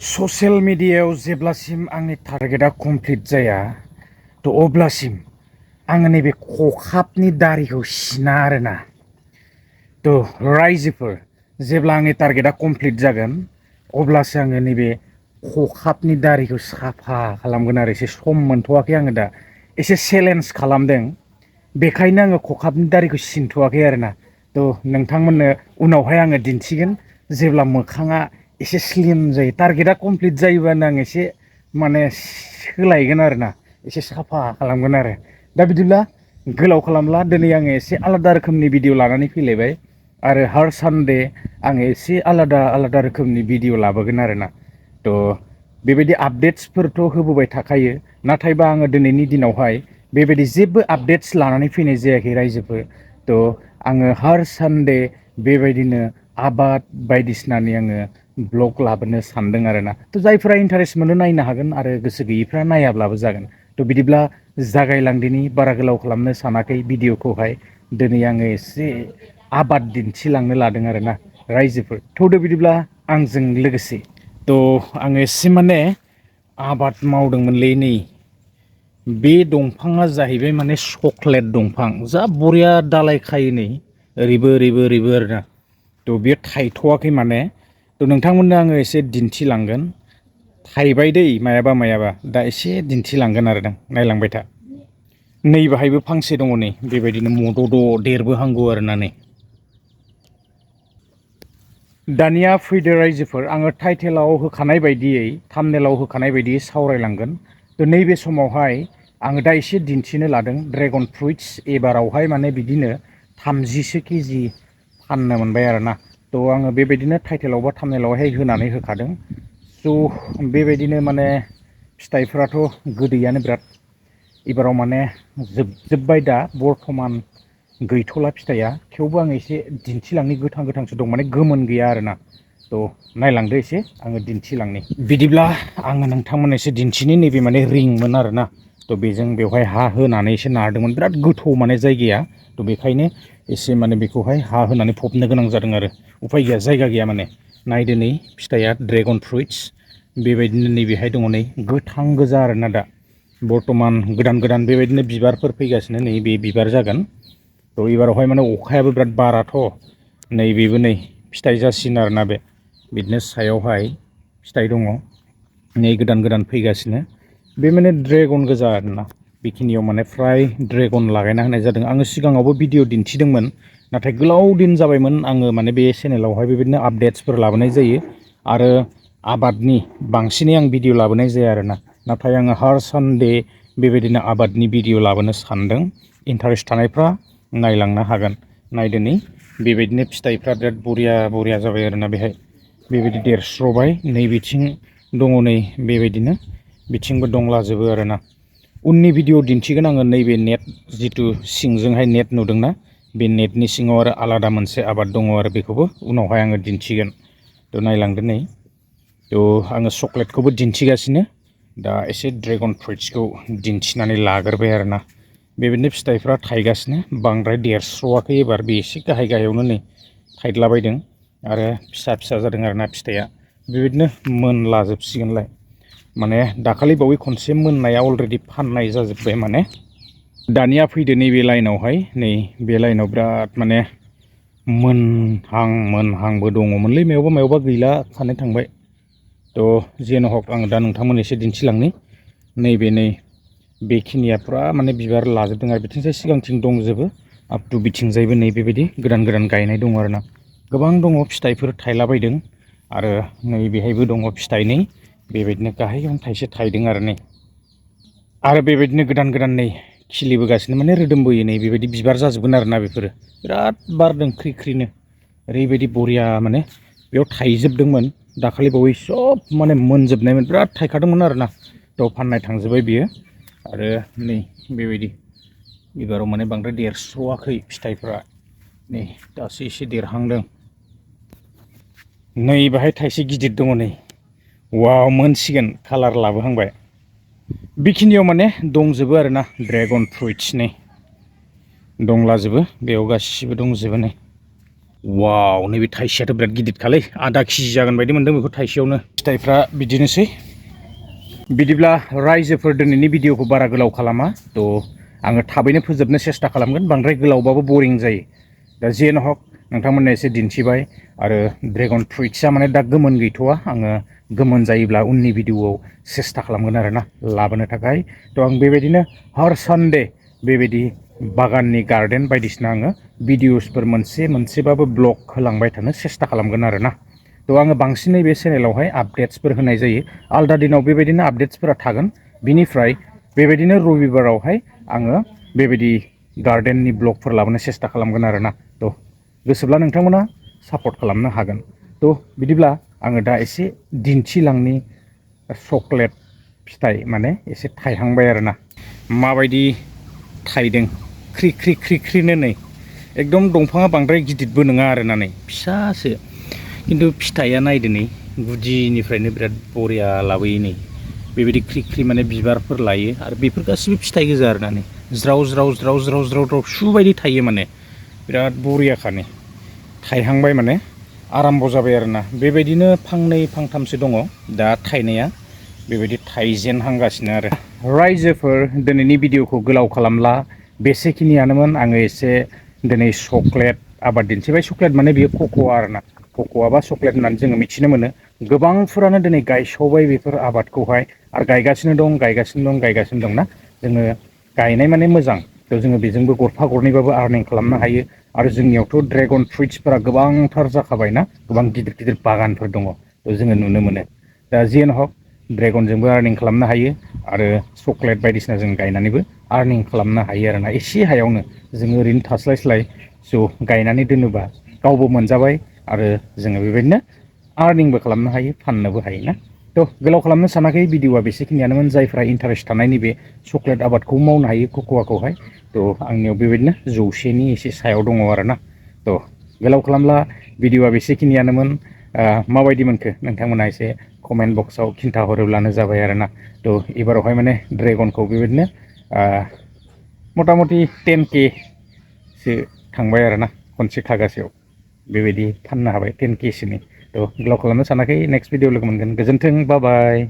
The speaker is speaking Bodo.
ससियेल मिडियायाव जेब्लासिम आंनि टारगेटआ कमप्लिट जाया थ' अब्लासिम आङो नैबे खखाबनि दारिखौ सिना आरोना। थ' रायजोफोर जेब्ला आंनि टारगेटआ कमप्लिट जागोन अब्लासो आङो नैबे खखाबनि दारिखौ साफा खालामगोन आरो एसे सम मोनथ'वाखै आङो दा एसे चेलेन्ज खालामदों बेखायनो आङो खखाबनि दारिखौ सिनथ'वाखै आरोना। थ' नोंथांमोननो उनावहाय आङो दिन्थिगोन जेब्ला मोखाङा एसे स्लिम जायो टारगेटआ कमप्लिट जायोबानो आं एसे माने सोलायगोन आरोना एसे साफा खालामगोन आरो। दा बिदिब्ला गोलाव खालामला दिनै आङो एसे आलादा रोखोमनि भिडिअ लानानै फैलायबाय आरो हार सानडे आङो एसे आलादा आलादा रोखोमनि भिडिअ लाबोगोन आरोना। थ' बेबायदि आपडेट्सफोरथ' होबोबाय थाखायो नाथायबा आङो दिनैनि दिनावहाय बेबायदि जेबो आपडेट्स लानानै फैनाय जायाखै रायजोफोर। थ' आङो हार सानडे बेबायदिनो आबाद बायदिसिनानि आङो ब्लग लाबोनो सानदों आरोना। थ' जायफ्रा इन्टारेस्ट मोनो नायनो हागोन आरो गोसो गैयैफ्रा नायाब्लाबो जागोन। थ' बिदिब्ला जागायलांदिनि बारा गोलाव खालामनो सानाखै भिडिअखौहाय दिनै आङो एसे आबाद दिन्थिलांनो लादों आरोना रायजोफोर थौदो बिदिब्ला आंजों लोगोसे। थ' आङो एसे माने आबाद मावदोंमोनलै नै बे दंफाङा जाहैबाय माने चक्लेट दंफां जा बरिया दालाय खायो नै ओरैबो ओरैबो ओरैबो आरोना। थ' बेयो थायथ'वाखै माने थ' नोंथांमोननो आङो एसे दिन्थिलांगोन थाइबाय दै मायाबा मायाबा दा एसे दिन्थिलांगोन आरो दां नायलांबाय था। नै बाहायबो फांसे दङ नै बेबायदिनो मद'द' देरबोहांगौ आरोना नै। दानिया फैदो रायजोफोर आङो टाइटेलाव होखानाय बायदियै थामनेलाव होखानाय बायदियै सावरायलांगोन। थ' नैबे समावहाय आङो दा एसे दिन्थिनो लादों ड्रेगन फ्रुइट्स एबारावहाय माने बिदिनो 30सो केजि फाननो मोनबाय आरोना। थ' आङो बेबायदिनो टाइटेलाव बा थामनेलावहाय होनानै होखादों। स' बेबायदिनो माने फिथाइफ्राथ' गोदैयानो बिराद एबाराव माने जोबजोब्बाय दा बर्थमान गैथ'ला फिथाइया थेवबो आं एसे दिन्थिलांनो गोथां गोथांसो दं माने गोमोन गैया आरोना। थ' नायलांदो एसे आङो दिन्थिलांनि बिदिब्ला आङो नोंथांमोननो एसे दिन्थिनि नैबे माने रिंमोन आरोना। थ' बेजों बेवहाय हा होनानै एसे नारदोंमोन बिराद गोथौ माने जायगाया थ' बेखायनो एसे माने बेखौहाय हा होनानै फबनो गोनां जादों आरो उफाय गैया जायगा गैया माने। नायदो नै फिथाइया ड्रेगन फ्रुइट्स बेबायदिनो नैबेहाय दङ नै गोथां गोजा आरोना दा बर्थमान गोदान गोदान बेबायदिनो बिबारफोर फैगासिनो नै बे बिबार जागोन। थ' एबारावहाय माने अखायाबो बिराद बाराथ' नैबेबो नै फिथाइ जासिगोन आरोना बे बिदिनो सायावहाय फिथाइ दङ नै गोदान गोदान फैगासिनो बे माने ड्रेगन गोजा आरोना। बेखिनियाव माने फ्राय ड्रेगन लागायना होनाय जादों आङो सिगाङावबो भिडिअ दिन्थिदोंमोन नाथाय गोलाव दिन जाबायमोन आङो माने बे चेनेलावहाय बेबायदिनो आपडेट्सफोर लाबोनाय जायो आरो आबादनि बांसिनै आं भिडिअ लाबोनाय जाया आरोना। नाथाय आङो हार सानडे बेबायदिनो आबादनि भिडिअ लाबोनो सानदों इन्टारेस्ट थानायफ्रा नायलांनो हागोन। नायदो नै बेबायदिनो फिथाइफ्रा बिराद बरिया बरिया जाबाय आरोना बेहाय बेबायदि देरस्र'बाय नै बिथिं दङ नै बेबायदिनो बिथिंबो दंलाजोबो आरोना। उननि भिडिअ दिन्थिगोन आङो नैबे नेट जिथु सिंजोंहाय नेट नुदोंना बे नेटनि सिङाव आरो आलादा मोनसे आबाद दङ आरो बेखौबो उनावहाय आङो दिन्थिगोन। थ' नायलांदो नै थ' आङो चक्लेटखौबो दिन्थिगासिनो दा एसे ड्रेगन फ्रुइट्सखौ दिन्थिनानै लाग्रोबाय आरोना। बेबायदिनो फिथाइफ्रा थायगासिनो बांद्राय देरस्र'वाखै एबार बे एसे गाहाय गाहायावनो नै थाइदलाबायदों आरो फिसा फिसा जादों आरोना फिथाइया बेबायदिनो मोनलाजोबसिगोनलाय माने दाखालि बावै खनसे मोननाया अलरेडि फाननाय जाजोब्बाय माने। दानिया फैदो नैबे लाइनावहाय नै बे लाइनाव बिराद माने मोनहांबो दङमोनलै मायावबा मायावबा गैला खानाय थांबाय। थ' जेन' हक आङो दा नोंथांमोननो एसे दिन्थिलांनि नैबे नै बेखिनिया फुरा माने बिबार लाजोबदों आरो बिथिंजाय सिगांथिं दंजोबो आप टु बिथिंजायबो नै बेबायदि गोदान गोदान गायनाय दङ आरोना। गोबां दङ फिथाइफोर थायलाबायदों आरो नै बेहायबो दङ फिथाइ नै बेबायदिनो गाहायावनो थाइसे थायदों आरो नै आरो बेबायदिनो गोदान गोदान नै खिलिबोगासिनो माने रोदोमबोयो नै बेबायदि बिबार जाजोबगोन आरोना बेफोरो बिराद बारदों ख्रि ख्रिनो ओरैबायदि बरिया माने बेयाव थाइजोबदोंमोन दाखालि बावै सब माने मोनजोबनायमोन बिराद थायखादोंमोन आरोना। थ' फाननाय थांजोब्बाय बियो आरो नै बेबायदि एबाराव माने बांद्राय देरस्र'वाखै फिथाइफ्रा नै दासो एसे देरहांदों। नै बाहाय थाइसे गिदिर दङ नै वाव मोनसिगोन कालार लाबोहांबाय। बेखिनियाव माने दंजोबो आरोना ड्रेगन फ्रुइट्स नै दंलाजोबो बेयाव गासिबो दंजोबो नै वाव नैबे थाइसेयाथ' बिराद गिदिरखालै आधा केजि जागोन बायदि मोनदों बेखौ थाइसेयावनो फिथाइफ्रा बिदिनोसै बिदिब्ला रायजोफोर दिनैनि भिडिअखौ बारा गोलाव खालामा थ' आङो थाबैनो फोजोबनो सेस्था खालामगोन बांद्राय गोलावबाबो बरिं जायो दा जियानो हक नोंथांमोननो एसे दिन्थिबाय आरो ड्रेगन फ्रुइट्सआ माने दा गोमोन गैथ'वा आङो गोमोन जायोब्ला उननि भिडिअआव सेस्था खालामगोन आरोना लाबोनो थाखाय थ' आं बेबायदिनो हर सानडे बेबायदि बागाननि गार्डेन बायदिसिना आङो भिडिअसफोर मोनसे मोनसेबाबो ब्लग होलांबाय थानो सेस्था खालामगोन आरोना थ' आङो बांसिनै बे चेनेलावहाय आपडेट्सफोर होनाय जायो आलदा दिनाव बेबायदिनो आपडेट्सफोरा थागोन बिनिफ्राय बेबायदिनो रबिबारावहाय आङो बेबायदि गार्डेननि ब्लगफोर लाबोनो सेस्था खालामगोन आरोना थ' गोसोब्ला नोंथांमोना सापर्ट खालामनो हागोन थ' बिदिब्ला आङो दा एसे दिन्थिलांनि चक्लेट फिथाइ माने एसे थाइहांबाय आरोना माबायदि थाइदों ख्रि ख्रि ख्रि ख्रिनो नै एकदम दंफाङा बांद्राय गिदिरबो नङा आरोना नै फिसासो खिन्थु फिथाइया नायदो नै गुदिनिफ्रायनो बिराद बरिया लाबोयो नै बेबायदि ख्रि ख्रि माने बिबारफोर लायो आरो बेफोर गासिबो फिथाइ गोजा आरोना नै ज्राव ज्राव ज्राव ज्राव ज्राव ज्राव सु बायदि थायो माने बिराद बरियाखानो थाइहांबाय माने आराम्भ जाबाय आरोना बेबायदिनो फांनै फांथामसो दङ दा थाइनाया बेबायदि थाइजेनहांगासिनो आरो रायजोफोर दिनैनि भिडिअखौ गोलाव खालामला बेसेखिनियानोमोन आङो एसे दिनै चक्लेट आबाद दिन्थिबाय चक्लेट माने बियो कक'आ आरोना कक'आ बा चक्लेट होननानै जोङो मिथिनो मोनो गोबांफोरानो दिनै गायसावबाय बेफोर आबादखौहाय आरो गायगासिनो दंना जोङो गायनाय माने मोजां थ' जोङो बेजोंबो गरफा गरनैबाबो आर्निं खालामनो हायो आरो जोंनियावथ' ड्रेगन फ्रुइट्सफोरा गोबांथार जाखाबायना गोबां गिदिर गिदिर बागानफोर दङ थ' जोङो नुनो मोनो दा जियानो हक ड्रेगनजोंबो आर्निं खालामनो हायो आरो चक्लेट बायदिसिना जों गायनानैबो आर्निं खालामनो हायो आरोना एसे हायावनो जोङो ओरैनो थास्लायस्लाय ज' गायनानै दोनोबा गावबो मोनजाबाय आरो जोङो बेबायदिनो आर्निंबो खालामनो हायो फाननोबो हायो ना थ' गोलाव खालामनो सानाखै भिडिअआ बेसेखिनियानोमोन जायफ्रा इन्टारेस्ट थानाय नैबे चक्लेट आबादखौ मावनो हायो कक'आखौहाय थ' आंनियाव बेबायदिनो 100नि एसे सायाव दङ आरोना थ' गोलाव खालामला भिडिअआ बेसेखिनियानोमोन माबायदि मोनखो नोंथांमोना एसे कमेन्ट बक्सआव खिन्थाहरोब्लानो जाबाय आरोना थ' एबारावहाय माने ड्रेगनखौ बेबायदिनो मथा मथि 10K सो थांबाय आरोना खनसे खागासेयाव बेबायदि फाननो हाबाय 10K सोनि थ' गोलाव खालामनो सानाखै नेक्स्ट भिडिअ लोगो मोनगोन गोजोन्थों बाय बाय